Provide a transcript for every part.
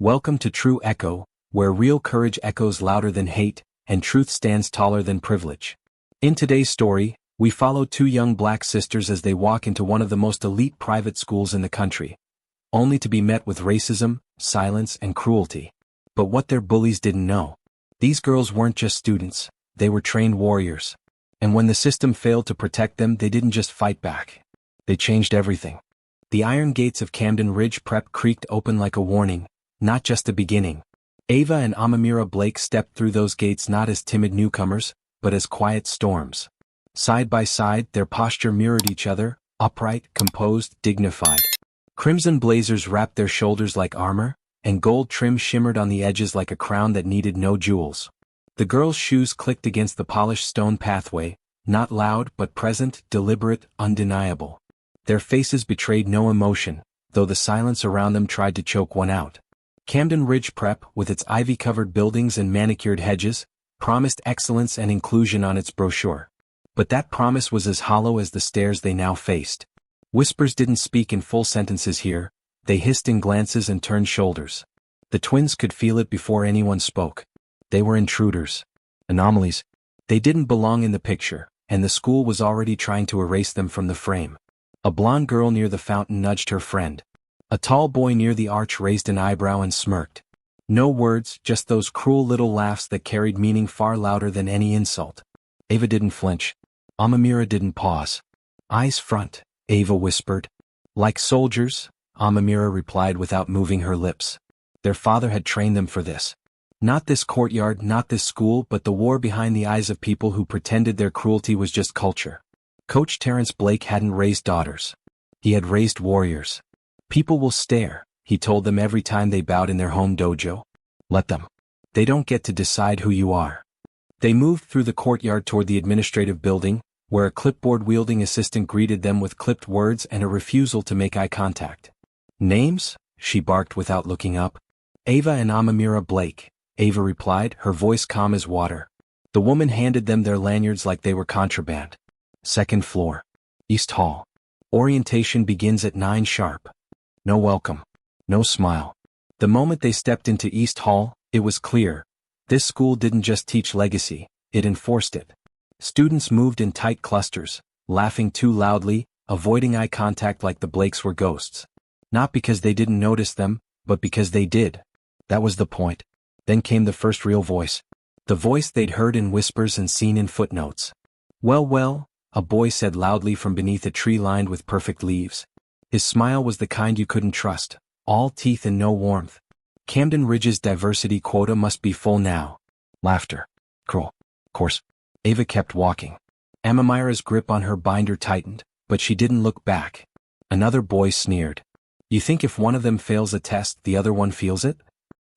Welcome to True Echo, where real courage echoes louder than hate, and truth stands taller than privilege. In today's story, we follow two young black sisters as they walk into one of the most elite private schools in the country, only to be met with racism, silence, and cruelty. But what their bullies didn't know: these girls weren't just students, they were trained warriors. And when the system failed to protect them, they didn't just fight back. They changed everything. The iron gates of Camden Ridge Prep creaked open like a warning, not just a beginning. Ava and Amamira Blake stepped through those gates not as timid newcomers, but as quiet storms. Side by side, their posture mirrored each other, upright, composed, dignified. Crimson blazers wrapped their shoulders like armor, and gold trim shimmered on the edges like a crown that needed no jewels. The girls' shoes clicked against the polished stone pathway, not loud but present, deliberate, undeniable. Their faces betrayed no emotion, though the silence around them tried to choke one out. Camden Ridge Prep, with its ivy-covered buildings and manicured hedges, promised excellence and inclusion on its brochure. But that promise was as hollow as the stairs they now faced. Whispers didn't speak in full sentences here, they hissed in glances and turned shoulders. The twins could feel it before anyone spoke. They were intruders. Anomalies. They didn't belong in the picture, and the school was already trying to erase them from the frame. A blonde girl near the fountain nudged her friend. A tall boy near the arch raised an eyebrow and smirked. No words, just those cruel little laughs that carried meaning far louder than any insult. Ava didn't flinch. Amamira didn't pause. Eyes front, Ava whispered. Like soldiers, Amamira replied without moving her lips. Their father had trained them for this. Not this courtyard, not this school, but the war behind the eyes of people who pretended their cruelty was just culture. Coach Terrence Blake hadn't raised daughters. He had raised warriors. People will stare, he told them every time they bowed in their home dojo. Let them. They don't get to decide who you are. They moved through the courtyard toward the administrative building, where a clipboard-wielding assistant greeted them with clipped words and a refusal to make eye contact. Names? She barked without looking up. Ava and Amamira Blake, Ava replied, her voice calm as water. The woman handed them their lanyards like they were contraband. Second floor. East Hall. Orientation begins at 9 sharp. No welcome. No smile. The moment they stepped into East Hall, it was clear. This school didn't just teach legacy, it enforced it. Students moved in tight clusters, laughing too loudly, avoiding eye contact like the Blakes were ghosts. Not because they didn't notice them, but because they did. That was the point. Then came the first real voice. The voice they'd heard in whispers and seen in footnotes. Well, a boy said loudly from beneath a tree lined with perfect leaves. His smile was the kind you couldn't trust, all teeth and no warmth. Camden Ridge's diversity quota must be full now. Laughter. Cruel. Of course. Ava kept walking. Amamira's grip on her binder tightened, but she didn't look back. Another boy sneered. You think if one of them fails a test, the other one feels it?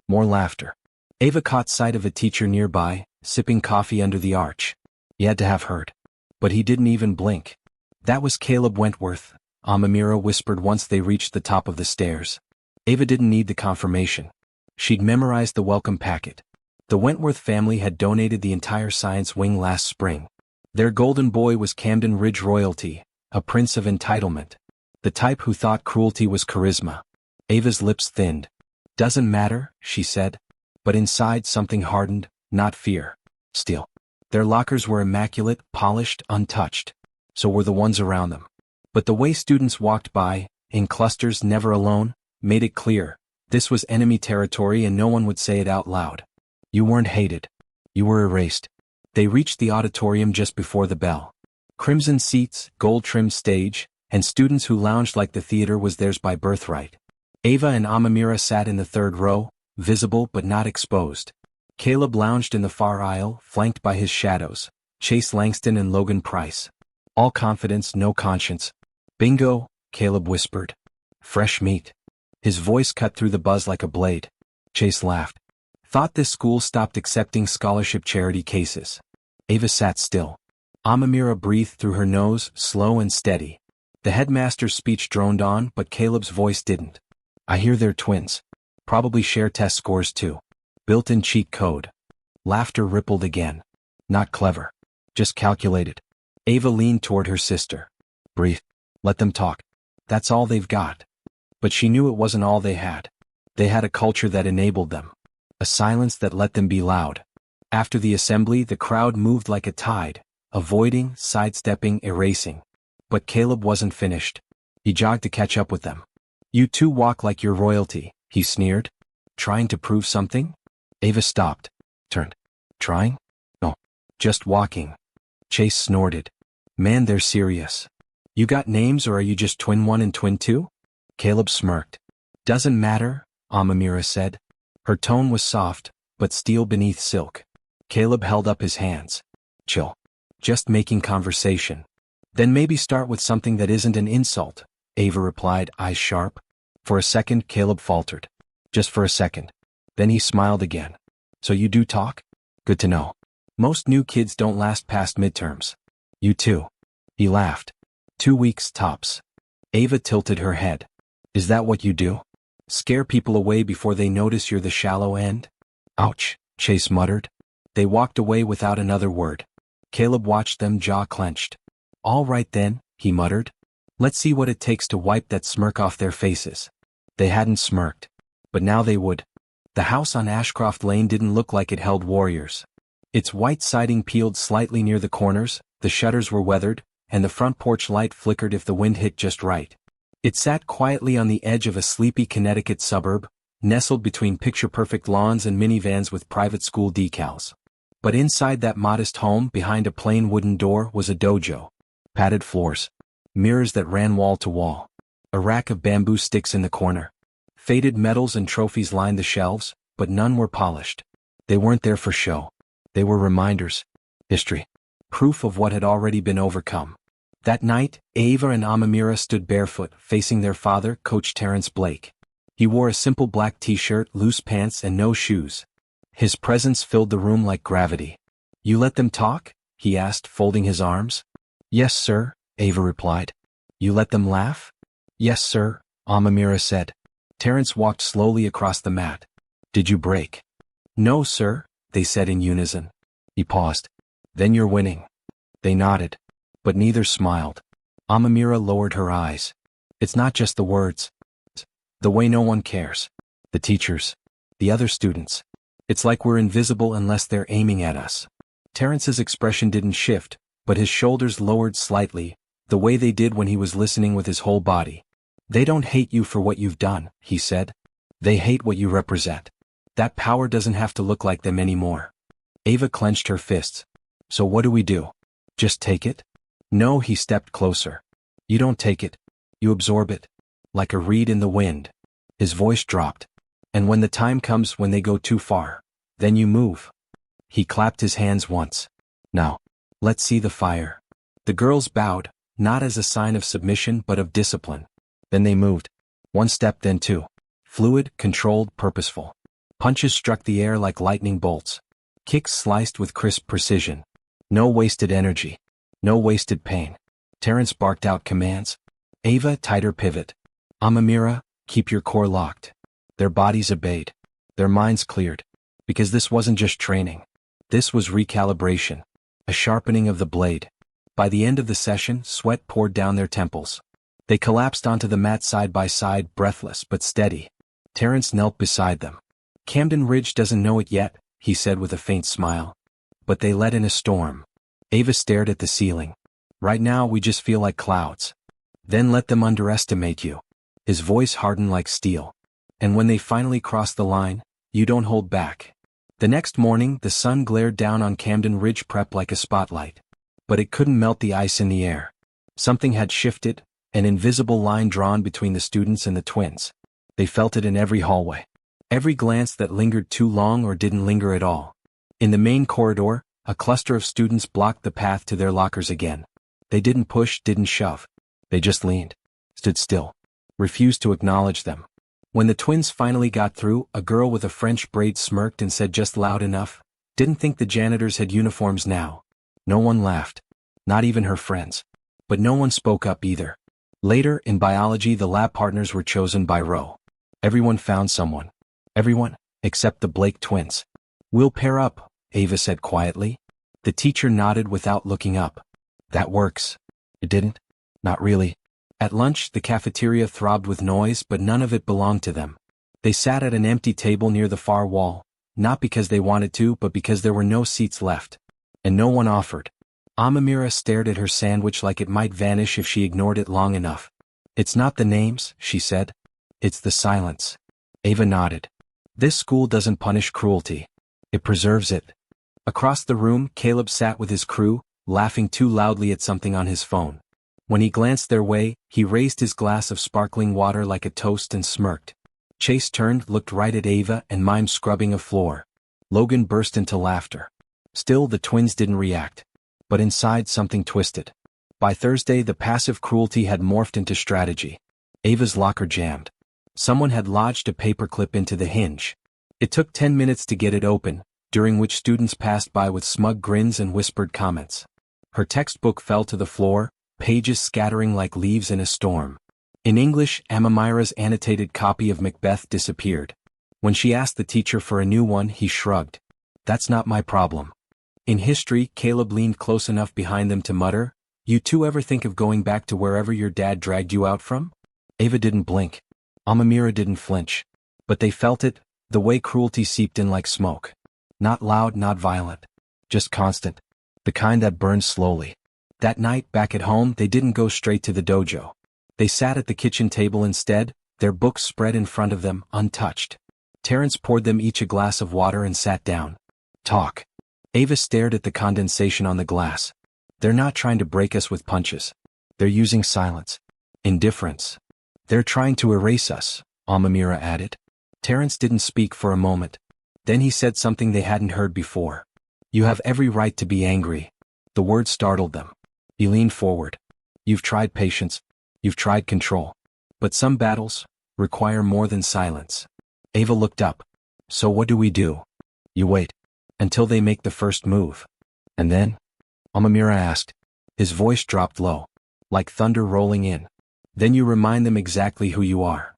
More laughter. Ava caught sight of a teacher nearby, sipping coffee under the arch. He had to have heard. But he didn't even blink. That was Caleb Wentworth, Amamira whispered once they reached the top of the stairs. Ava didn't need the confirmation. She'd memorized the welcome packet. The Wentworth family had donated the entire science wing last spring. Their golden boy was Camden Ridge royalty, a prince of entitlement. The type who thought cruelty was charisma. Ava's lips thinned. Doesn't matter, she said. But inside something hardened, not fear. Steel. Their lockers were immaculate, polished, untouched. So were the ones around them. But the way students walked by, in clusters never alone, made it clear. This was enemy territory and no one would say it out loud. You weren't hated. You were erased. They reached the auditorium just before the bell. Crimson seats, gold-trimmed stage, and students who lounged like the theater was theirs by birthright. Ava and Amamira sat in the third row, visible but not exposed. Caleb lounged in the far aisle, flanked by his shadows, Chase Langston and Logan Price. All confidence, no conscience. Bingo, Caleb whispered. Fresh meat. His voice cut through the buzz like a blade. Chase laughed. Thought this school stopped accepting scholarship charity cases. Ava sat still. Amamira breathed through her nose, slow and steady. The headmaster's speech droned on, but Caleb's voice didn't. I hear they're twins. Probably share test scores too. Built-in cheat code. Laughter rippled again. Not clever. Just calculated. Ava leaned toward her sister. Breathe. Let them talk. That's all they've got. But she knew it wasn't all they had. They had a culture that enabled them. A silence that let them be loud. After the assembly, the crowd moved like a tide, avoiding, sidestepping, erasing. But Caleb wasn't finished. He jogged to catch up with them. "You two walk like you're royalty," he sneered. "Trying to prove something?" Ava stopped. Turned. "Trying? No. Just walking." Chase snorted. "Man, they're serious. You got names, or are you just twin 1 and twin 2? Caleb smirked. "Doesn't matter," Amamira said. Her tone was soft, but steel beneath silk. Caleb held up his hands. "Chill. Just making conversation." "Then maybe start with something that isn't an insult," Ava replied, eyes sharp. For a second, Caleb faltered. Just for a second. Then he smiled again. "So you do talk? Good to know. Most new kids don't last past midterms. You too." He laughed. 2 weeks tops." Ava tilted her head. "Is that what you do? Scare people away before they notice you're the shallow end?" "Ouch," Chase muttered. They walked away without another word. Caleb watched them, jaw clenched. "All right then," he muttered. "Let's see what it takes to wipe that smirk off their faces." They hadn't smirked. But now they would. The house on Ashcroft Lane didn't look like it held warriors. Its white siding peeled slightly near the corners, the shutters were weathered, and the front porch light flickered if the wind hit just right. It sat quietly on the edge of a sleepy Connecticut suburb, nestled between picture-perfect lawns and minivans with private school decals. But inside that modest home, behind a plain wooden door, was a dojo. Padded floors. Mirrors that ran wall to wall. A rack of bamboo sticks in the corner. Faded medals and trophies lined the shelves, but none were polished. They weren't there for show. They were reminders. History. Proof of what had already been overcome. That night, Ava and Amamira stood barefoot, facing their father, Coach Terrence Blake. He wore a simple black t-shirt, loose pants, and no shoes. His presence filled the room like gravity. "You let them talk?" he asked, folding his arms. "Yes, sir," Ava replied. "You let them laugh?" "Yes, sir," Amamira said. Terrence walked slowly across the mat. "Did you break?" "No, sir," they said in unison. He paused. "Then you're winning." They nodded. But neither smiled. Amamira lowered her eyes. "It's not just the words. It's the way no one cares. The teachers. The other students. It's like we're invisible unless they're aiming at us." Terrence's expression didn't shift, but his shoulders lowered slightly, the way they did when he was listening with his whole body. "They don't hate you for what you've done," he said. "They hate what you represent. That power doesn't have to look like them anymore." Ava clenched her fists. "So what do we do? Just take it?" "No," he stepped closer. "You don't take it. You absorb it. Like a reed in the wind." His voice dropped. "And when the time comes when they go too far, then you move." He clapped his hands once. "Now, let's see the fire." The girls bowed, not as a sign of submission but of discipline. Then they moved. One step, then two. Fluid, controlled, purposeful. Punches struck the air like lightning bolts. Kicks sliced with crisp precision. No wasted energy. No wasted pain. Terrence barked out commands. "Ava, tighter pivot. Amamira, keep your core locked." Their bodies obeyed. Their minds cleared. Because this wasn't just training. This was recalibration. A sharpening of the blade. By the end of the session, sweat poured down their temples. They collapsed onto the mat side by side, breathless but steady. Terrence knelt beside them. "Camden Ridge doesn't know it yet," he said with a faint smile. "But they let in a storm." Ava stared at the ceiling. "Right now we just feel like clouds. Then let them underestimate you." His voice hardened like steel. "And when they finally cross the line, you don't hold back." The next morning, the sun glared down on Camden Ridge Prep like a spotlight. But it couldn't melt the ice in the air. Something had shifted, an invisible line drawn between the students and the twins. They felt it in every hallway. Every glance that lingered too long or didn't linger at all. In the main corridor, a cluster of students blocked the path to their lockers again. They didn't push, didn't shove. They just leaned, stood still, refused to acknowledge them. When the twins finally got through, a girl with a French braid smirked and said just loud enough, "Didn't think the janitors had uniforms now." No one laughed. Not even her friends. But no one spoke up either. Later, in biology, the lab partners were chosen by row. Everyone found someone. Everyone, except the Blake twins. "We'll pair up," Ava said quietly. The teacher nodded without looking up. "That works." It didn't? Not really. At lunch, the cafeteria throbbed with noise, but none of it belonged to them. They sat at an empty table near the far wall, not because they wanted to but because there were no seats left. And no one offered. Amamira stared at her sandwich like it might vanish if she ignored it long enough. "It's not the names," she said. "It's the silence." Ava nodded. "This school doesn't punish cruelty. It preserves it." Across the room, Caleb sat with his crew, laughing too loudly at something on his phone. When he glanced their way, he raised his glass of sparkling water like a toast and smirked. Chase turned, looked right at Ava and mimed scrubbing a floor. Logan burst into laughter. Still, the twins didn't react. But inside, something twisted. By Thursday, the passive cruelty had morphed into strategy. Ava's locker jammed. Someone had lodged a paperclip into the hinge. It took 10 minutes to get it open, during which students passed by with smug grins and whispered comments. Her textbook fell to the floor, pages scattering like leaves in a storm. In English, Amamira's annotated copy of Macbeth disappeared. When she asked the teacher for a new one, he shrugged. "That's not my problem." In history, Caleb leaned close enough behind them to mutter, "You two ever think of going back to wherever your dad dragged you out from?" Ava didn't blink. Amamira didn't flinch. But they felt it, the way cruelty seeped in like smoke. Not loud, not violent. Just constant. The kind that burned slowly. That night, back at home, they didn't go straight to the dojo. They sat at the kitchen table instead, their books spread in front of them, untouched. Terrence poured them each a glass of water and sat down. "Talk." Ava stared at the condensation on the glass. "They're not trying to break us with punches. They're using silence. Indifference. They're trying to erase us," Amamira added. Terrence didn't speak for a moment. Then he said something they hadn't heard before. "You have every right to be angry." The word startled them. He leaned forward. "You've tried patience. You've tried control. But some battles require more than silence." Ava looked up. "So what do we do?" "You wait. Until they make the first move." "And then?" Amamira asked. His voice dropped low. Like thunder rolling in. "Then you remind them exactly who you are."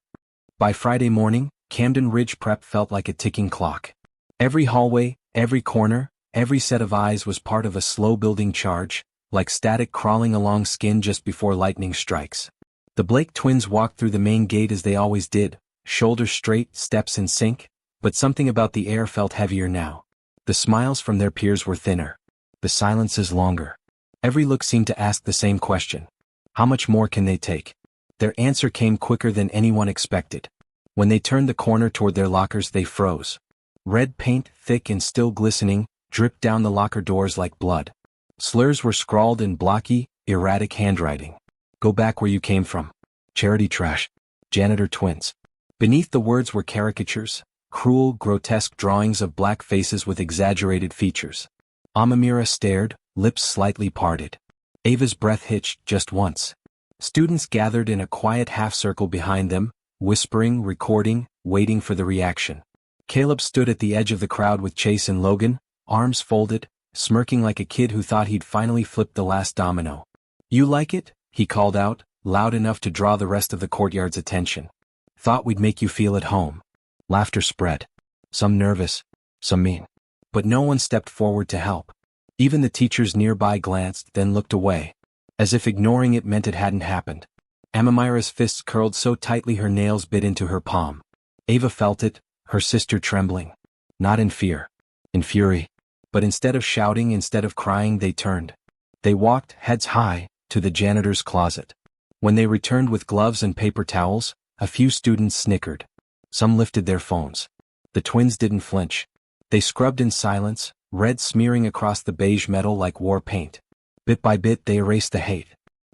By Friday morning, Camden Ridge Prep felt like a ticking clock. Every hallway, every corner, every set of eyes was part of a slow-building charge, like static crawling along skin just before lightning strikes. The Blake twins walked through the main gate as they always did, shoulders straight, steps in sync, but something about the air felt heavier now. The smiles from their peers were thinner. The silences longer. Every look seemed to ask the same question. How much more can they take? Their answer came quicker than anyone expected. When they turned the corner toward their lockers, they froze. Red paint, thick and still glistening, dripped down the locker doors like blood. Slurs were scrawled in blocky, erratic handwriting. "Go back where you came from. Charity trash. Janitor twins." Beneath the words were caricatures, cruel, grotesque drawings of black faces with exaggerated features. Amamira stared, lips slightly parted. Ava's breath hitched just once. Students gathered in a quiet half-circle behind them, whispering, recording, waiting for the reaction. Caleb stood at the edge of the crowd with Chase and Logan, arms folded, smirking like a kid who thought he'd finally flipped the last domino. "You like it?" he called out, loud enough to draw the rest of the courtyard's attention. "Thought we'd make you feel at home." Laughter spread. Some nervous, some mean. But no one stepped forward to help. Even the teachers nearby glanced, then looked away. As if ignoring it meant it hadn't happened. Amamira's fists curled so tightly her nails bit into her palm. Ava felt it, her sister trembling. Not in fear. In fury. But instead of shouting, instead of crying, they turned. They walked, heads high, to the janitor's closet. When they returned with gloves and paper towels, a few students snickered. Some lifted their phones. The twins didn't flinch. They scrubbed in silence, red smearing across the beige metal like war paint. Bit by bit they erased the hate.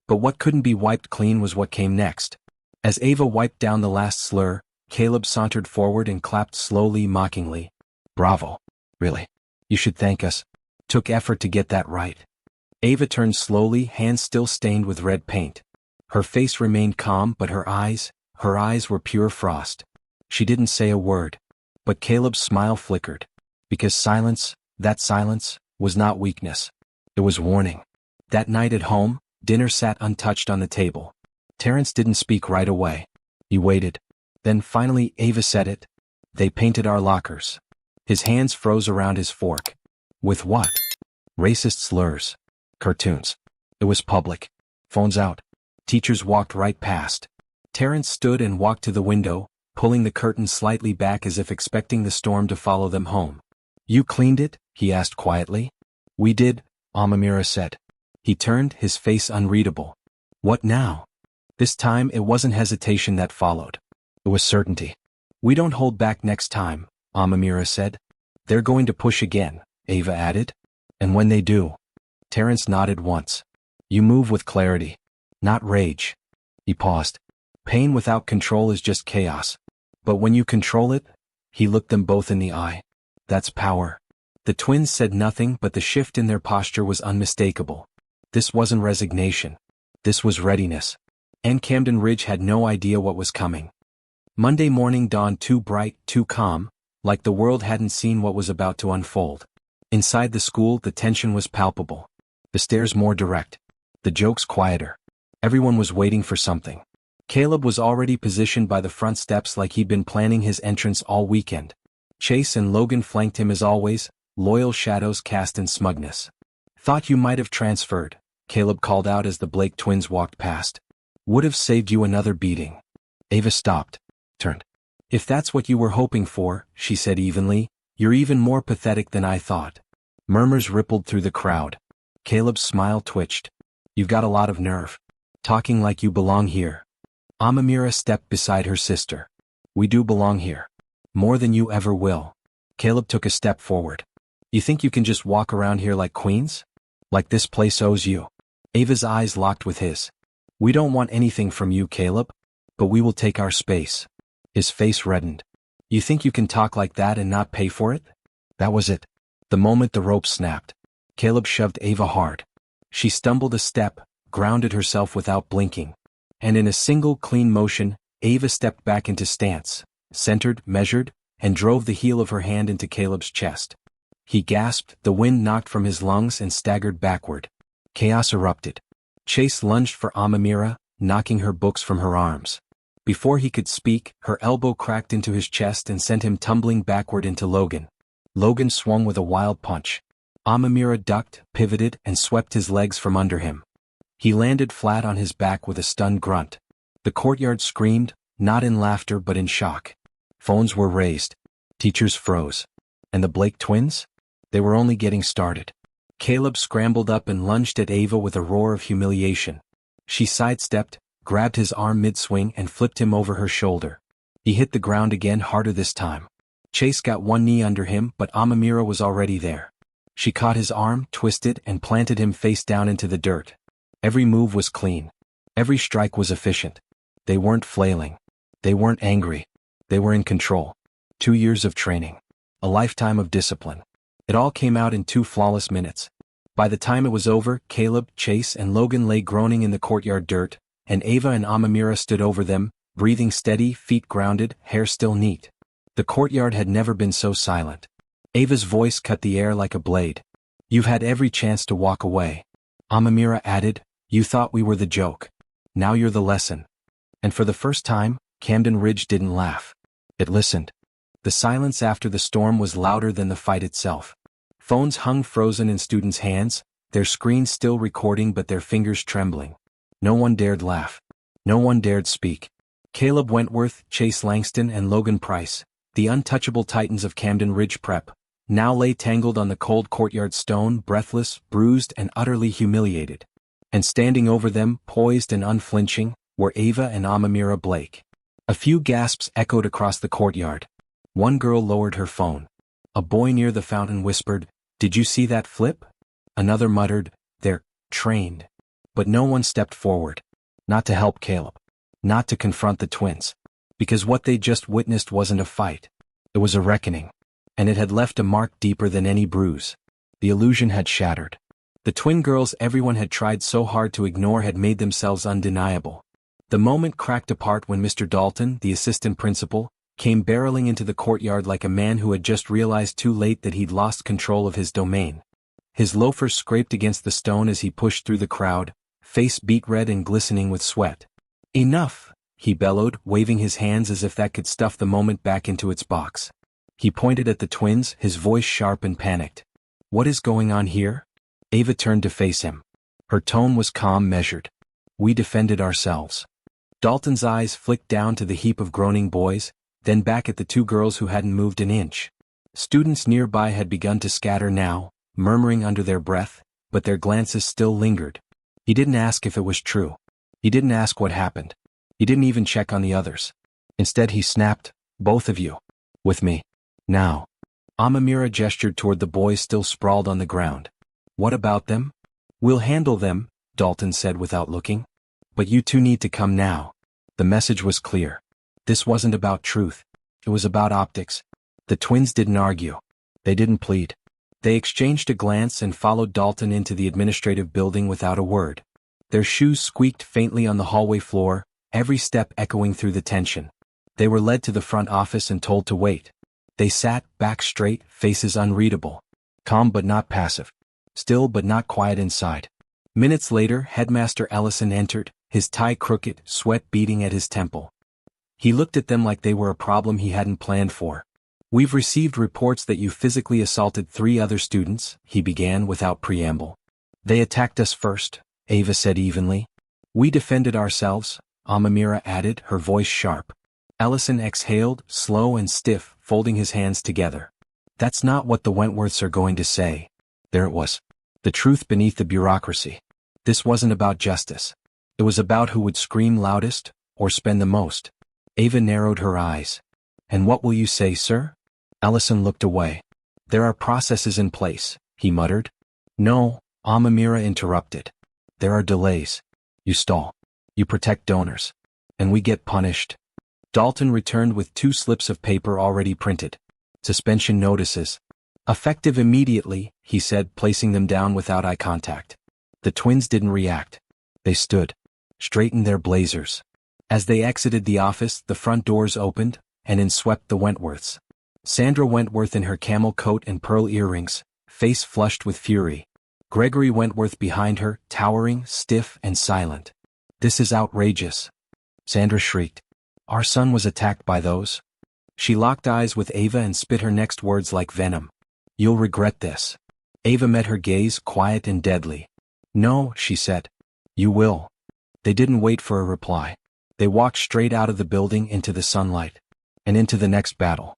But what couldn't be wiped clean was what came next. As Ava wiped down the last slur, Caleb sauntered forward and clapped slowly, mockingly. "Bravo. Really. You should thank us. Took effort to get that right." Ava turned slowly, hands still stained with red paint. Her face remained calm, but her eyes were pure frost. She didn't say a word. But Caleb's smile flickered. Because silence, that silence, was not weakness. It was warning. That night at home, dinner sat untouched on the table. Terrence didn't speak right away. He waited. Then finally Ava said it. "They painted our lockers." His hands froze around his fork. With what? Racist slurs. Cartoons. It was public. Phones out. Teachers walked right past. Terrence stood and walked to the window, pulling the curtain slightly back as if expecting the storm to follow them home. "You cleaned it?" he asked quietly. "We did," Amamira said. He turned, his face unreadable. "What now?" This time it wasn't hesitation that followed. It was certainty. "We don't hold back next time," Amamira said. "They're going to push again," Ava added. "And when they do." Terence nodded once. "You move with clarity. Not rage." He paused. "Pain without control is just chaos. But when you control it," he looked them both in the eye. "That's power." The twins said nothing, but the shift in their posture was unmistakable. This wasn't resignation. This was readiness. And Camden Ridge had no idea what was coming. Monday morning dawned too bright, too calm, like the world hadn't seen what was about to unfold. Inside the school, the tension was palpable. The stares more direct. The jokes quieter. Everyone was waiting for something. Caleb was already positioned by the front steps like he'd been planning his entrance all weekend. Chase and Logan flanked him as always, loyal shadows cast in smugness. "Thought you might have transferred," Caleb called out as the Blake twins walked past. "Would have saved you another beating." Ava stopped. Turned. "If that's what you were hoping for," she said evenly, "you're even more pathetic than I thought." Murmurs rippled through the crowd. Caleb's smile twitched. "You've got a lot of nerve. Talking like you belong here." Amamira stepped beside her sister. "We do belong here. More than you ever will." Caleb took a step forward. "You think you can just walk around here like queens? Like this place owes you?" Ava's eyes locked with his. "We don't want anything from you, Caleb. But we will take our space." His face reddened. "You think you can talk like that and not pay for it?" That was it. The moment the rope snapped. Caleb shoved Ava hard. She stumbled a step, grounded herself without blinking. And in a single clean motion, Ava stepped back into stance, centered, measured, and drove the heel of her hand into Caleb's chest. He gasped, the wind knocked from his lungs and staggered backward. Chaos erupted. Chase lunged for Amamira, knocking her books from her arms. Before he could speak, her elbow cracked into his chest and sent him tumbling backward into Logan. Logan swung with a wild punch. Amamira ducked, pivoted, and swept his legs from under him. He landed flat on his back with a stunned grunt. The courtyard screamed, not in laughter but in shock. Phones were raised. Teachers froze. And the Blake twins? They were only getting started. Caleb scrambled up and lunged at Ava with a roar of humiliation. She sidestepped, grabbed his arm mid-swing and flipped him over her shoulder. He hit the ground again, harder this time. Chase got one knee under him, but Amamira was already there. She caught his arm, twisted, and planted him face down into the dirt. Every move was clean. Every strike was efficient. They weren't flailing. They weren't angry. They were in control. 2 years of training. A lifetime of discipline. It all came out in 2 flawless minutes. By the time it was over, Caleb, Chase, and Logan lay groaning in the courtyard dirt, and Ava and Amamira stood over them, breathing steady, feet grounded, hair still neat. The courtyard had never been so silent. Ava's voice cut the air like a blade. "You've had every chance to walk away." Amamira added, "You thought we were the joke. Now you're the lesson." And for the first time, Camden Ridge didn't laugh. It listened. The silence after the storm was louder than the fight itself. Phones hung frozen in students' hands, their screens still recording but their fingers trembling. No one dared laugh. No one dared speak. Caleb Wentworth, Chase Langston, and Logan Price, the untouchable titans of Camden Ridge Prep, now lay tangled on the cold courtyard stone, breathless, bruised, and utterly humiliated. And standing over them, poised and unflinching, were Ava and Amamira Blake. A few gasps echoed across the courtyard. One girl lowered her phone. A boy near the fountain whispered, "Did you see that flip?" Another muttered, "They're trained." But no one stepped forward. Not to help Caleb. Not to confront the twins. Because what they just witnessed wasn't a fight. It was a reckoning. And it had left a mark deeper than any bruise. The illusion had shattered. The twin girls everyone had tried so hard to ignore had made themselves undeniable. The moment cracked apart when Mr. Dalton, the assistant principal, came barreling into the courtyard like a man who had just realized too late that he'd lost control of his domain. His loafers scraped against the stone as he pushed through the crowd, face beet red and glistening with sweat. "Enough!" he bellowed, waving his hands as if that could stuff the moment back into its box. He pointed at the twins, his voice sharp and panicked. "What is going on here?" Ava turned to face him. Her tone was calm, measured. "We defended ourselves." Dalton's eyes flicked down to the heap of groaning boys, then back at the two girls who hadn't moved an inch. Students nearby had begun to scatter now, murmuring under their breath, but their glances still lingered. He didn't ask if it was true. He didn't ask what happened. He didn't even check on the others. Instead he snapped, "Both of you. With me. Now." Amamira gestured toward the boys still sprawled on the ground. "What about them?" "We'll handle them," Dalton said without looking. "But you two need to come now." The message was clear. This wasn't about truth. It was about optics. The twins didn't argue. They didn't plead. They exchanged a glance and followed Dalton into the administrative building without a word. Their shoes squeaked faintly on the hallway floor, every step echoing through the tension. They were led to the front office and told to wait. They sat, back straight, faces unreadable. Calm but not passive. Still but not quiet inside. Minutes later, Headmaster Ellison entered, his tie crooked, sweat beading at his temple. He looked at them like they were a problem he hadn't planned for. "We've received reports that you physically assaulted 3 other students," he began without preamble. "They attacked us first," Ava said evenly. "We defended ourselves," Amamira added, her voice sharp. Ellison exhaled, slow and stiff, folding his hands together. "That's not what the Wentworths are going to say." There it was. The truth beneath the bureaucracy. This wasn't about justice. It was about who would scream loudest, or spend the most. Ava narrowed her eyes. "And what will you say, sir?" Ellison looked away. "There are processes in place," he muttered. "No," Amamira interrupted. "There are delays. You stall. You protect donors. And we get punished." Dalton returned with 2 slips of paper already printed. "Suspension notices. Effective immediately," he said, placing them down without eye contact. The twins didn't react. They stood. Straightened their blazers. As they exited the office, the front doors opened, and in swept the Wentworths. Sandra Wentworth in her camel coat and pearl earrings, face flushed with fury. Gregory Wentworth behind her, towering, stiff, and silent. "This is outrageous," Sandra shrieked. "Our son was attacked by those." She locked eyes with Ava and spit her next words like venom. "You'll regret this." Ava met her gaze, quiet and deadly. "No," she said. "You will." They didn't wait for a reply. They walked straight out of the building into the sunlight. And into the next battle.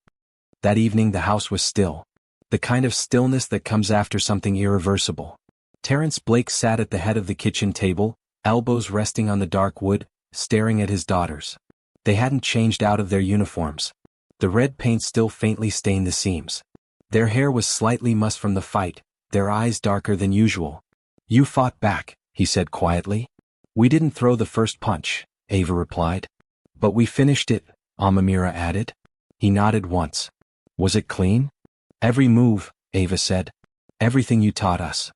That evening the house was still. The kind of stillness that comes after something irreversible. Terrence Blake sat at the head of the kitchen table, elbows resting on the dark wood, staring at his daughters. They hadn't changed out of their uniforms. The red paint still faintly stained the seams. Their hair was slightly mussed from the fight, their eyes darker than usual. "You fought back," he said quietly. "We didn't throw the first punch," Ava replied. "But we finished it," Amamira added. He nodded once. "Was it clean?" "Every move," Ava said. "Everything you taught us."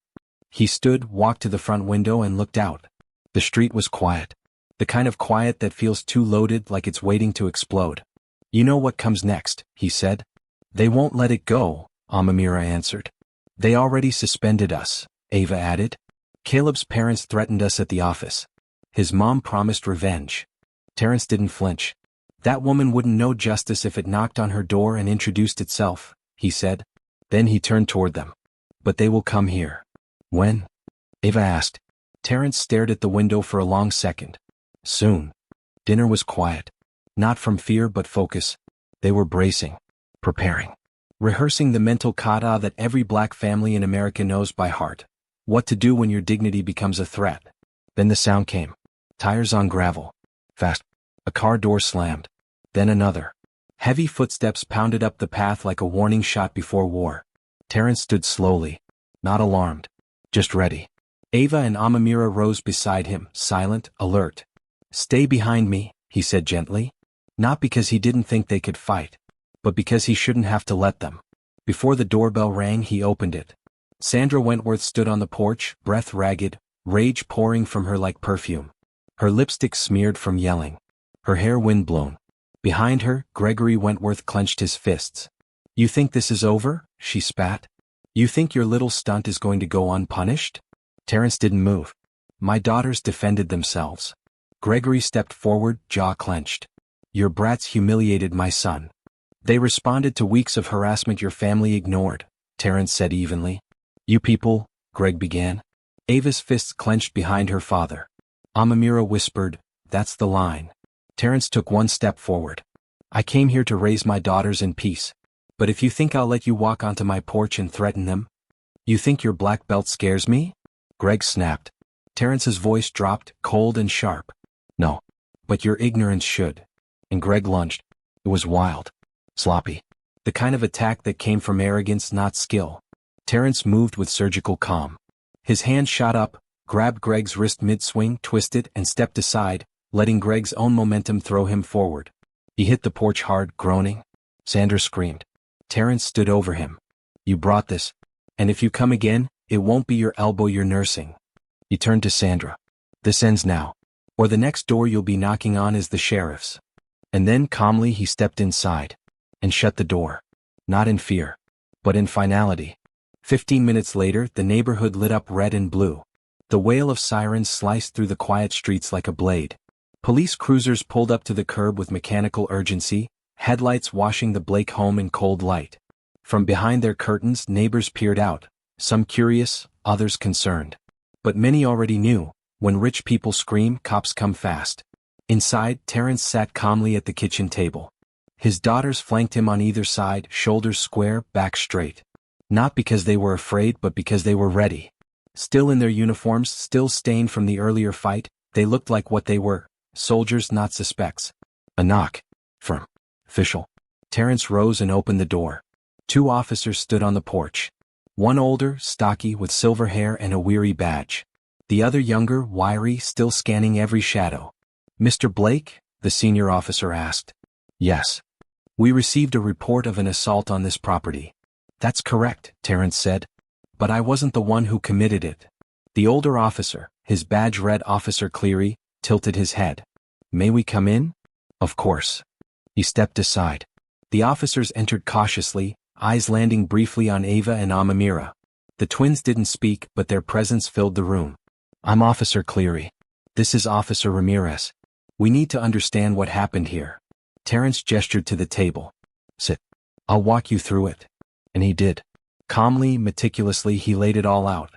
He stood, walked to the front window and looked out. The street was quiet. The kind of quiet that feels too loaded, like it's waiting to explode. "You know what comes next," he said. "They won't let it go," Amamira answered. "They already suspended us," Ava added. "Caleb's parents threatened us at the office. His mom promised revenge." Terrence didn't flinch. "That woman wouldn't know justice if it knocked on her door and introduced itself," he said. Then he turned toward them. "But they will come here." "When?" Ava asked. Terrence stared at the window for a long second. "Soon." Dinner was quiet. Not from fear but focus. They were bracing. Preparing. Rehearsing the mental kata that every black family in America knows by heart. What to do when your dignity becomes a threat. Then the sound came. Tires on gravel. Fast. A car door slammed. Then another. Heavy footsteps pounded up the path like a warning shot before war. Terrence stood slowly. Not alarmed. Just ready. Ava and Amamira rose beside him, silent, alert. "Stay behind me," he said gently. Not because he didn't think they could fight, but because he shouldn't have to let them. Before the doorbell rang, he opened it. Sandra Wentworth stood on the porch, breath ragged, rage pouring from her like perfume. Her lipstick smeared from yelling. Her hair windblown. Behind her, Gregory Wentworth clenched his fists. "You think this is over?" she spat. "You think your little stunt is going to go unpunished?" Terrence didn't move. "My daughters defended themselves." Gregory stepped forward, jaw clenched. "Your brats humiliated my son. They responded to weeks of harassment your family ignored," Terrence said evenly. "You people," Greg began. Ava's fists clenched behind her father. Amamira whispered, "That's the line." Terrence took one step forward. I came here to raise my daughters in peace. But if you think I'll let you walk onto my porch and threaten them, you think your black belt scares me? Greg snapped. Terrence's voice dropped, cold and sharp. No. But your ignorance should. And Greg lunged. It was wild. Sloppy. The kind of attack that came from arrogance, not skill. Terrence moved with surgical calm. His hand shot up, grabbed Greg's wrist mid-swing, twisted, and stepped aside, letting Greg's own momentum throw him forward. He hit the porch hard, groaning. Sandra screamed. Terrence stood over him. You brought this. And if you come again, it won't be your elbow you're nursing. He turned to Sandra. This ends now. Or the next door you'll be knocking on is the sheriff's. And then calmly he stepped inside. And shut the door. Not in fear. But in finality. 15 minutes later, the neighborhood lit up red and blue. The wail of sirens sliced through the quiet streets like a blade. Police cruisers pulled up to the curb with mechanical urgency, headlights washing the Blake home in cold light. From behind their curtains, neighbors peered out, some curious, others concerned. But many already knew, when rich people scream, cops come fast. Inside, Terrence sat calmly at the kitchen table. His daughters flanked him on either side, shoulders square, back straight. Not because they were afraid, but because they were ready. Still in their uniforms, still stained from the earlier fight, they looked like what they were, soldiers, not suspects. A knock. Firm. Official. Terrence rose and opened the door. 2 officers stood on the porch. One older, stocky, with silver hair and a weary badge. The other younger, wiry, still scanning every shadow. Mr. Blake? The senior officer asked. Yes. We received a report of an assault on this property. That's correct, Terrence said. But I wasn't the one who committed it. The older officer, his badge read Officer Cleary, tilted his head. May we come in? Of course. He stepped aside. The officers entered cautiously, eyes landing briefly on Ava and Amamira. The twins didn't speak, but their presence filled the room. I'm Officer Cleary. This is Officer Ramirez. We need to understand what happened here. Terrence gestured to the table. Sit. I'll walk you through it. And he did. Calmly, meticulously, he laid it all out.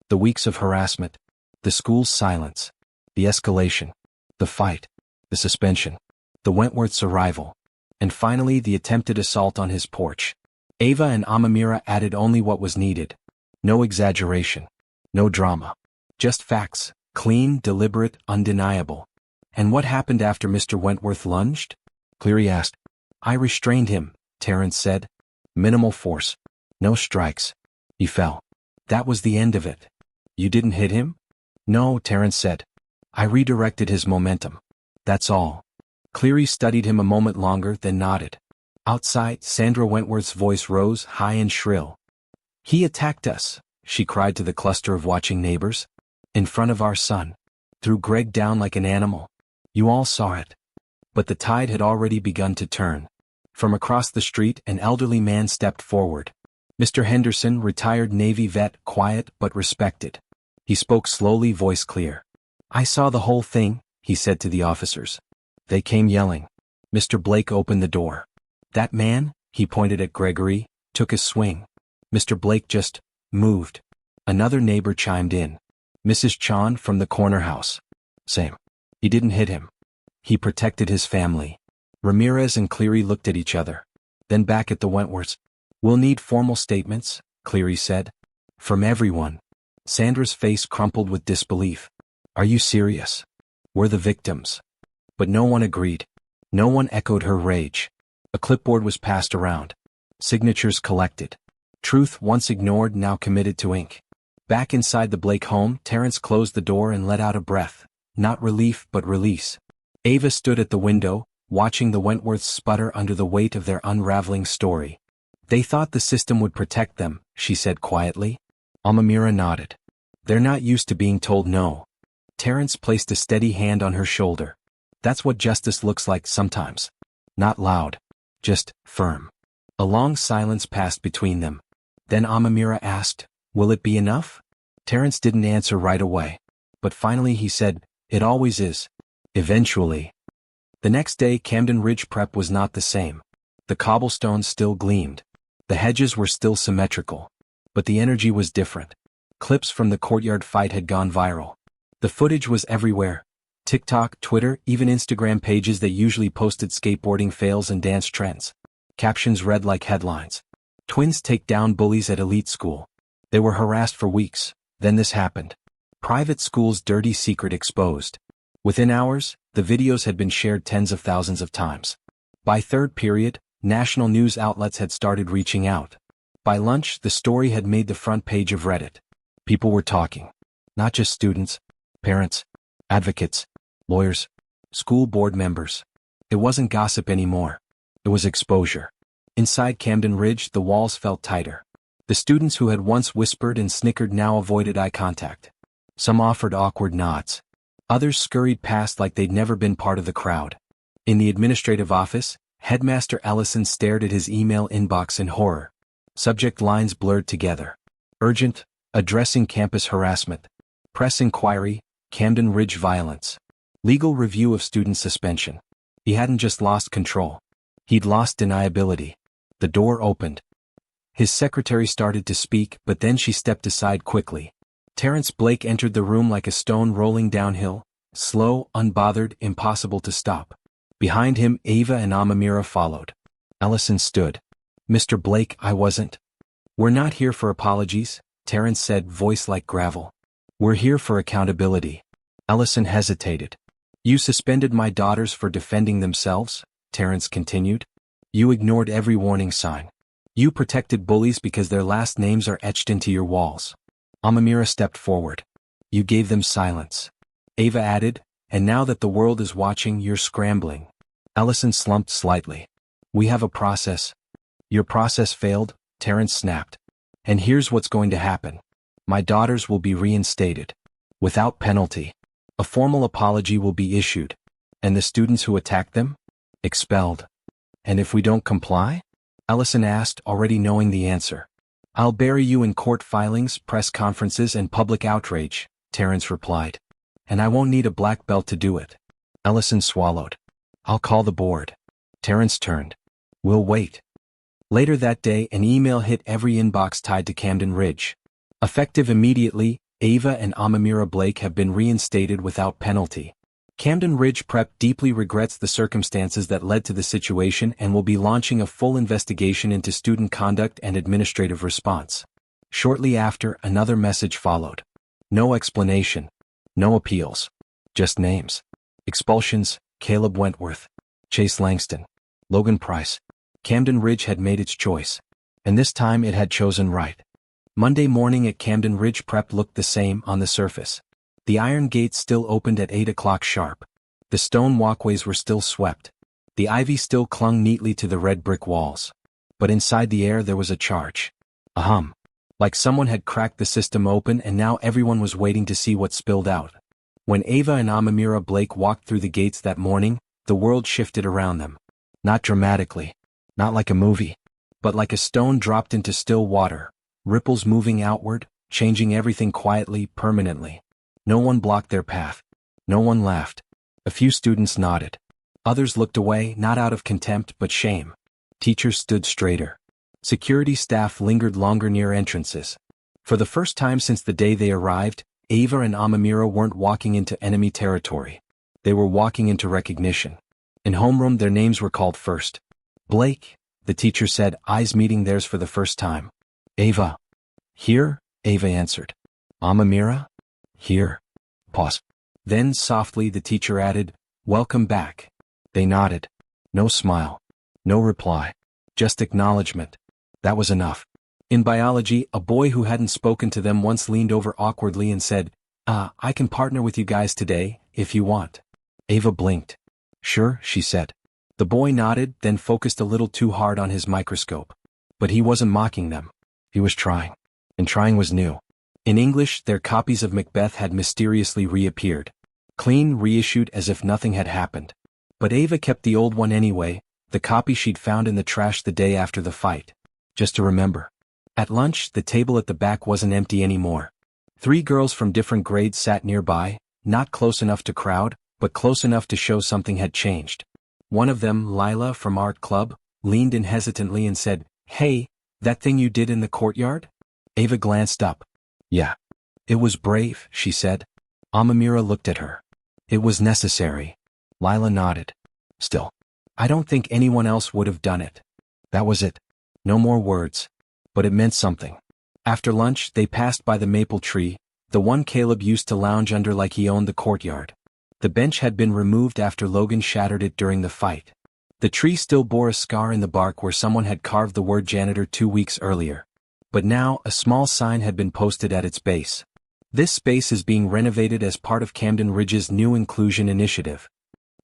The weeks of harassment. The school's silence. The escalation. The fight. The suspension. The Wentworth's arrival. And finally the attempted assault on his porch. Ava and Amamira added only what was needed. No exaggeration. No drama. Just facts. Clean, deliberate, undeniable. And what happened after Mr. Wentworth lunged? Cleary asked. I restrained him, Terrence said. Minimal force. No strikes. He fell. That was the end of it. You didn't hit him? No, Terrence said. I redirected his momentum. That's all. Cleary studied him a moment longer, then nodded. Outside, Sandra Wentworth's voice rose, high and shrill. He attacked us, she cried to the cluster of watching neighbors. In front of our son. Threw Greg down like an animal. You all saw it. But the tide had already begun to turn. From across the street, an elderly man stepped forward. Mr. Henderson, retired Navy vet, quiet but respected. He spoke slowly, voice clear. I saw the whole thing, he said to the officers. They came yelling. Mr. Blake opened the door. That man, he pointed at Gregory, took a swing. Mr. Blake just moved. Another neighbor chimed in. Mrs. Chon from the corner house. Same. He didn't hit him. He protected his family. Ramirez and Cleary looked at each other. Then back at the Wentworths. We'll need formal statements, Cleary said. From everyone. Sandra's face crumpled with disbelief. Are you serious? We're the victims. But no one agreed. No one echoed her rage. A clipboard was passed around. Signatures collected. Truth once ignored, now committed to ink. Back inside the Blake home, Terrence closed the door and let out a breath. Not relief, but release. Ava stood at the window, watching the Wentworths sputter under the weight of their unraveling story. They thought the system would protect them, she said quietly. Amamira nodded. They're not used to being told no. Terrence placed a steady hand on her shoulder. That's what justice looks like sometimes. Not loud. Just firm. A long silence passed between them. Then Amamira asked, will it be enough? Terrence didn't answer right away. But finally he said, it always is. Eventually. The next day Camden Ridge Prep was not the same. The cobblestones still gleamed. The hedges were still symmetrical. But the energy was different. Clips from the courtyard fight had gone viral. The footage was everywhere. TikTok, Twitter, even Instagram pages that usually posted skateboarding fails and dance trends. Captions read like headlines. Twins take down bullies at elite school. They were harassed for weeks. Then this happened. Private school's dirty secret exposed. Within hours, the videos had been shared tens of thousands of times. By third period, national news outlets had started reaching out. By lunch, the story had made the front page of Reddit. People were talking. Not just students, parents, advocates, lawyers, school board members. It wasn't gossip anymore. It was exposure. Inside Camden Ridge, the walls felt tighter. The students who had once whispered and snickered now avoided eye contact. Some offered awkward nods. Others scurried past like they'd never been part of the crowd. In the administrative office, Headmaster Ellison stared at his email inbox in horror. Subject lines blurred together. Urgent, addressing campus harassment. Press inquiry, Camden Ridge violence. Legal review of student suspension. He hadn't just lost control. He'd lost deniability. The door opened. His secretary started to speak, but then she stepped aside quickly. Terrence Blake entered the room like a stone rolling downhill, slow, unbothered, impossible to stop. Behind him, Ava and Amamira followed. Ellison stood. Mr. Blake, I wasn't. We're not here for apologies, Terrence said, voice like gravel. We're here for accountability. Ellison hesitated. You suspended my daughters for defending themselves, Terrence continued. You ignored every warning sign. You protected bullies because their last names are etched into your walls. Amamira stepped forward. You gave them silence. Ava added, and now that the world is watching, you're scrambling. Ellison slumped slightly. We have a process. Your process failed, Terrence snapped. And here's what's going to happen. My daughters will be reinstated. Without penalty. A formal apology will be issued. And the students who attacked them? Expelled. And if we don't comply? Ellison asked, already knowing the answer. I'll bury you in court filings, press conferences, and public outrage, Terrence replied. And I won't need a black belt to do it. Ellison swallowed. I'll call the board. Terrence turned. We'll wait. Later that day, an email hit every inbox tied to Camden Ridge. Effective immediately, Ava and Amamira Blake have been reinstated without penalty. Camden Ridge Prep deeply regrets the circumstances that led to the situation and will be launching a full investigation into student conduct and administrative response. Shortly after, another message followed. No explanation. No appeals. Just names. Expulsions, Caleb Wentworth, Chase Langston, Logan Price. Camden Ridge had made its choice. And this time it had chosen right. Monday morning at Camden Ridge Prep looked the same on the surface. The iron gates still opened at 8 o'clock sharp. The stone walkways were still swept. The ivy still clung neatly to the red brick walls. But inside the air there was a charge. A hum. Like someone had cracked the system open and now everyone was waiting to see what spilled out. When Ava and Amamira Blake walked through the gates that morning, the world shifted around them. Not dramatically. Not like a movie. But like a stone dropped into still water. Ripples moving outward, changing everything quietly, permanently. No one blocked their path. No one laughed. A few students nodded. Others looked away, not out of contempt but shame. Teachers stood straighter. Security staff lingered longer near entrances. For the first time since the day they arrived, Ava and Amamira weren't walking into enemy territory. They were walking into recognition. In homeroom their names were called first. Blake, the teacher said, eyes meeting theirs for the first time. Ava. Here, Ava answered. Amamira? Here. Pause. Then softly the teacher added, welcome back. They nodded. No smile. No reply. Just acknowledgement. That was enough. In biology, a boy who hadn't spoken to them once leaned over awkwardly and said, I can partner with you guys today, if you want. Ava blinked. Sure, she said. The boy nodded, then focused a little too hard on his microscope. But he wasn't mocking them. He was trying. And trying was new. In English, their copies of Macbeth had mysteriously reappeared. Clean, reissued as if nothing had happened. But Ava kept the old one anyway, the copy she'd found in the trash the day after the fight. Just to remember. At lunch, the table at the back wasn't empty anymore. 3 girls from different grades sat nearby, not close enough to crowd, but close enough to show something had changed. One of them, Lila from art club, leaned in hesitantly and said, Hey, that thing you did in the courtyard? Ava glanced up. Yeah. It was brave, she said. Amamira looked at her. It was necessary. Lila nodded. Still, I don't think anyone else would have done it. That was it. No more words. But it meant something. After lunch, they passed by the maple tree, the one Caleb used to lounge under like he owned the courtyard. The bench had been removed after Logan shattered it during the fight. The tree still bore a scar in the bark where someone had carved the word janitor 2 weeks earlier. But now, a small sign had been posted at its base. This space is being renovated as part of Camden Ridge's new inclusion initiative.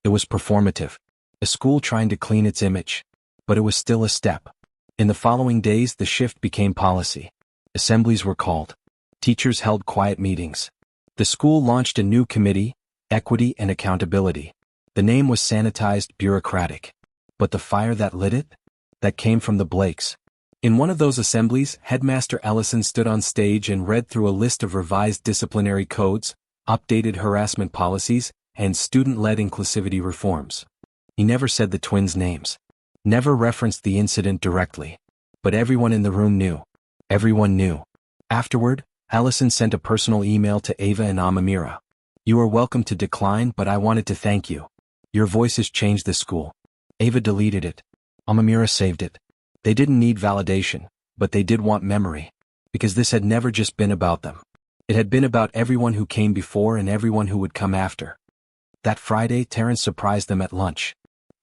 It was performative. A school trying to clean its image. But it was still a step. In the following days, the shift became policy. Assemblies were called. Teachers held quiet meetings. The school launched a new committee, Equity and Accountability. The name was sanitized, bureaucratic. But the fire that lit it? That came from the Blakes. In one of those assemblies, Headmaster Ellison stood on stage and read through a list of revised disciplinary codes, updated harassment policies, and student-led inclusivity reforms. He never said the twins' names. Never referenced the incident directly. But everyone in the room knew. Everyone knew. Afterward, Ellison sent a personal email to Ava and Amamira. You are welcome to decline, but I wanted to thank you. Your voices changed the school. Ava deleted it. Amamira saved it. They didn't need validation, but they did want memory. Because this had never just been about them. It had been about everyone who came before and everyone who would come after. That Friday, Terrence surprised them at lunch.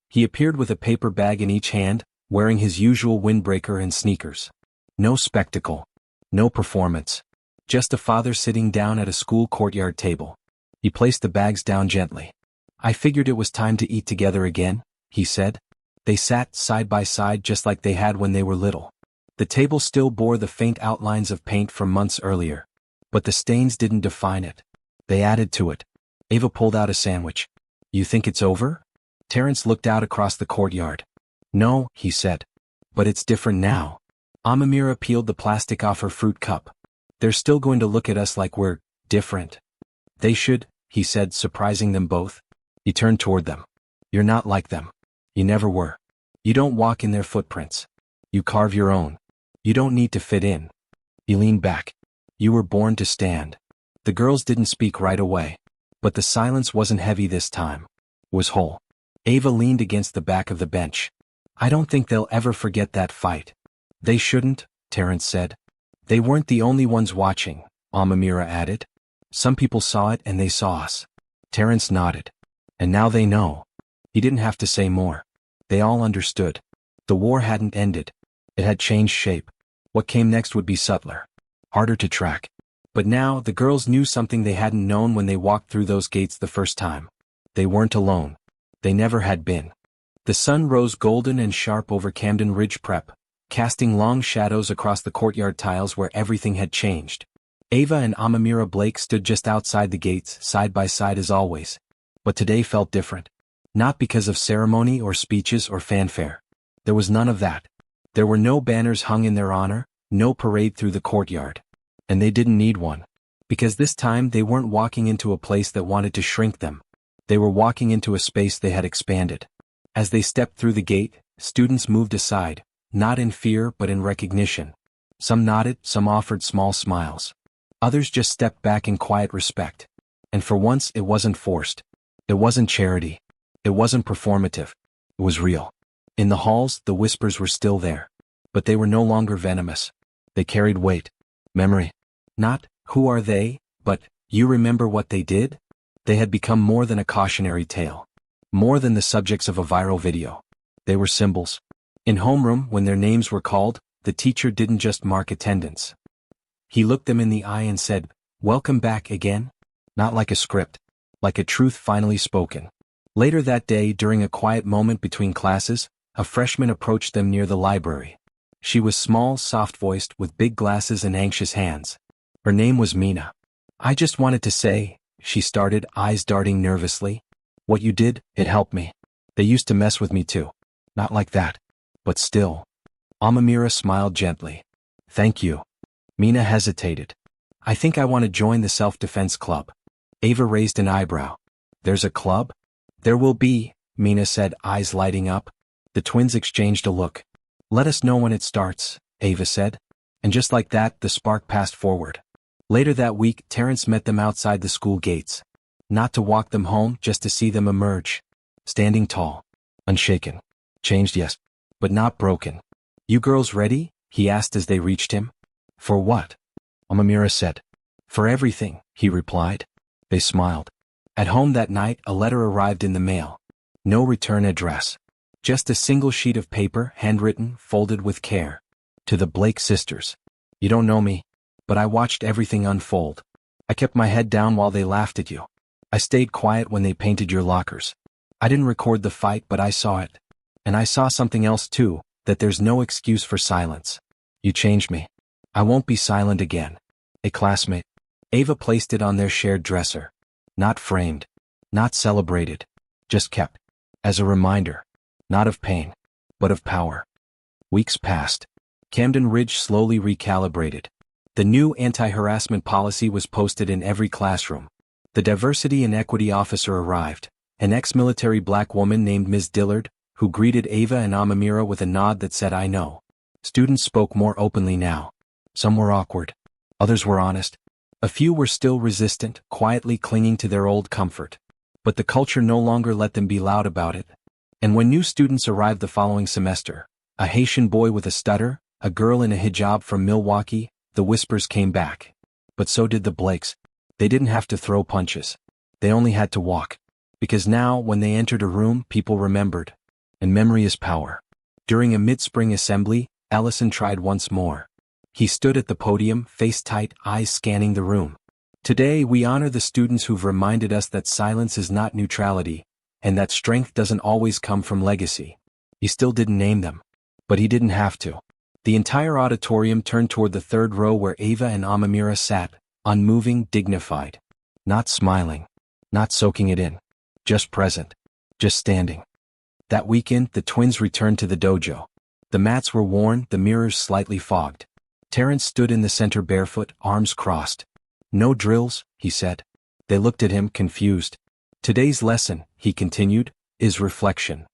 He appeared with a paper bag in each hand, wearing his usual windbreaker and sneakers. No spectacle. No performance. Just a father sitting down at a school courtyard table. He placed the bags down gently. I figured it was time to eat together again, he said. They sat side by side just like they had when they were little. The table still bore the faint outlines of paint from months earlier. But the stains didn't define it. They added to it. Ava pulled out a sandwich. You think it's over? Terrence looked out across the courtyard. No, he said. But it's different now. Amamira peeled the plastic off her fruit cup. They're still going to look at us like we're different. They should, he said, surprising them both. He turned toward them. You're not like them. You never were. You don't walk in their footprints. You carve your own. You don't need to fit in. He leaned back. You were born to stand. The girls didn't speak right away. But the silence wasn't heavy this time. It was whole. Ava leaned against the back of the bench. I don't think they'll ever forget that fight. They shouldn't, Terrence said. They weren't the only ones watching, Amamira added. Some people saw it and they saw us. Terrence nodded. And now they know. He didn't have to say more. They all understood. The war hadn't ended. It had changed shape. What came next would be subtler. Harder to track. But now, the girls knew something they hadn't known when they walked through those gates the first time. They weren't alone. They never had been. The sun rose golden and sharp over Camden Ridge Prep, casting long shadows across the courtyard tiles where everything had changed. Ava and Amamira Blake stood just outside the gates, side by side as always. But today felt different. Not because of ceremony or speeches or fanfare. There was none of that. There were no banners hung in their honor, no parade through the courtyard. And they didn't need one. Because this time they weren't walking into a place that wanted to shrink them. They were walking into a space they had expanded. As they stepped through the gate, students moved aside, not in fear but in recognition. Some nodded, some offered small smiles. Others just stepped back in quiet respect. And for once it wasn't forced. It wasn't charity. It wasn't performative. It was real. In the halls, the whispers were still there. But they were no longer venomous. They carried weight. Memory. Not, who are they, but, you remember what they did? They had become more than a cautionary tale. More than the subjects of a viral video. They were symbols. In homeroom, when their names were called, the teacher didn't just mark attendance. He looked them in the eye and said, "Welcome back again?" Not like a script. Like a truth finally spoken. Later that day, during a quiet moment between classes, a freshman approached them near the library. She was small, soft-voiced, with big glasses and anxious hands. Her name was Mina. "I just wanted to say," she started, eyes darting nervously. "What you did, it helped me. They used to mess with me too. Not like that. But still." Amamira smiled gently. "Thank you." Mina hesitated. "I think I want to join the self-defense club." Ava raised an eyebrow. "There's a club?" "There will be," Mina said, eyes lighting up. The twins exchanged a look. "Let us know when it starts," Ava said. And just like that, the spark passed forward. Later that week, Terrence met them outside the school gates. Not to walk them home, just to see them emerge. Standing tall. Unshaken. Changed, yes. But not broken. You girls ready? He asked as they reached him. For what? Amamira said. For everything, he replied. They smiled. At home that night, a letter arrived in the mail. No return address. Just a single sheet of paper, handwritten, folded with care. To the Blake sisters. You don't know me, but I watched everything unfold. I kept my head down while they laughed at you. I stayed quiet when they painted your lockers. I didn't record the fight, but I saw it. And I saw something else too, that there's no excuse for silence. You changed me. I won't be silent again. A classmate. Ava placed it on their shared dresser. Not framed. Not celebrated. Just kept. As a reminder. Not of pain, but of power. Weeks passed. Camden Ridge slowly recalibrated. The new anti-harassment policy was posted in every classroom. The diversity and equity officer arrived, an ex-military black woman named Ms. Dillard, who greeted Ava and Amamira with a nod that said, I know. Students spoke more openly now. Some were awkward. Others were honest. A few were still resistant, quietly clinging to their old comfort. But the culture no longer let them be loud about it. And when new students arrived the following semester, a Haitian boy with a stutter, a girl in a hijab from Milwaukee, the whispers came back. But so did the Blakes. They didn't have to throw punches. They only had to walk. Because now, when they entered a room, people remembered. And memory is power. During a mid-spring assembly, Allison tried once more. He stood at the podium, face tight, eyes scanning the room. Today we honor the students who've reminded us that silence is not neutrality, and that strength doesn't always come from legacy. He still didn't name them. But he didn't have to. The entire auditorium turned toward the third row where Ava and Amamira sat, unmoving, dignified. Not smiling. Not soaking it in. Just present. Just standing. That weekend, the twins returned to the dojo. The mats were worn, the mirrors slightly fogged. Terrence stood in the center barefoot, arms crossed. No drills, he said. They looked at him, confused. Today's lesson, he continued, is reflection.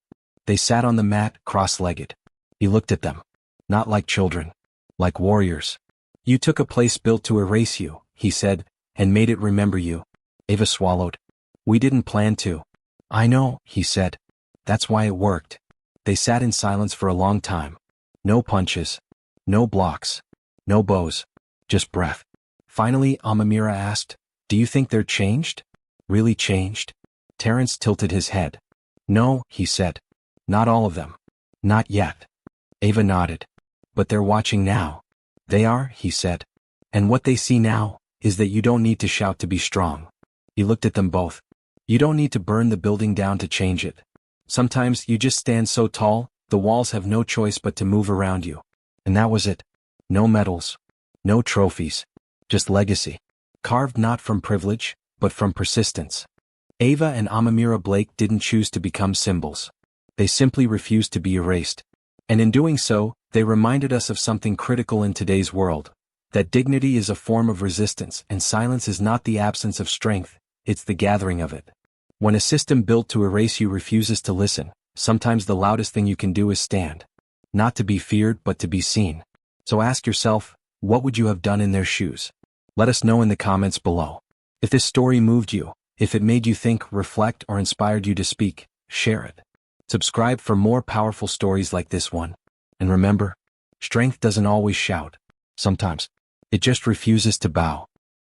They sat on the mat, cross-legged. He looked at them. Not like children. Like warriors. You took a place built to erase you, he said, and made it remember you. Ava swallowed. We didn't plan to. I know, he said. That's why it worked. They sat in silence for a long time. No punches. No blocks. No bows. Just breath. Finally, Amamira asked, do you think they're changed? Really changed? Terrence tilted his head. No, he said. Not all of them. Not yet. Ava nodded. But they're watching now. They are, he said. And what they see now is that you don't need to shout to be strong. He looked at them both. You don't need to burn the building down to change it. Sometimes you just stand so tall, the walls have no choice but to move around you. And that was it. No medals. No trophies. Just legacy. Carved not from privilege, but from persistence. Ava and Amamira Blake didn't choose to become symbols. They simply refused to be erased. And in doing so, they reminded us of something critical in today's world. That dignity is a form of resistance, and silence is not the absence of strength, it's the gathering of it. When a system built to erase you refuses to listen, sometimes the loudest thing you can do is stand. Not to be feared, but to be seen. So ask yourself, what would you have done in their shoes? Let us know in the comments below. If this story moved you, if it made you think, reflect, or inspired you to speak, share it. Subscribe for more powerful stories like this one. And remember, strength doesn't always shout. Sometimes, it just refuses to bow.